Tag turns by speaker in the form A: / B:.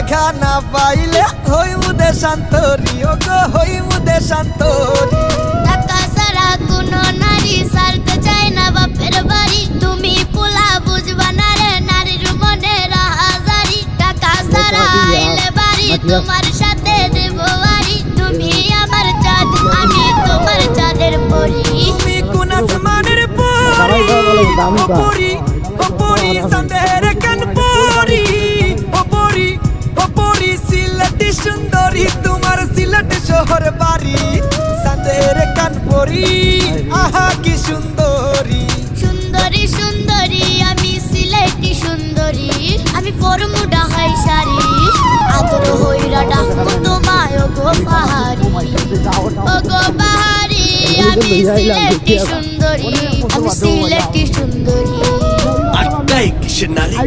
A: দেখা না পাইলে হইমু দেশান্তরি, ও গো হইমু দেশান্তরি।
B: টাকা ছাড়া কোনো নারী ছাড়তে চায় না বাপের বাড়ি, তুমি পোলা বুঝবা না রে নারীর মনে রাহাজারি। টাকা ছাড়া আইলে বাড়ি, তোমার সাথে দেব বাড়ি, তুমি আমার চাঁদ আমি তোমার চাঁদের পরি।
A: তুমি কোন আসমানের পরি, ও পরি, ও পরি চাঁদের কান পরি, ও পরি, ও পরি সিলেটি সুন্দরী, তোমার সিলেট শহর বাড়ি। চাঁদের কান পরি, আহা কি সুন্দরী।
B: সুন্দরী সুন্দরী আমি সিলেটি সুন্দরী, আমি পরমু ডাহাই শাড়ি, আদর হইরা ডাকবো তোমায় ও গো পাহাড়ি, ও গো পাহাড়ি। আমি সিলেটি সুন্দরী, আমি সিলেটি সুন্দরী।
C: আটটাই কিসের নারী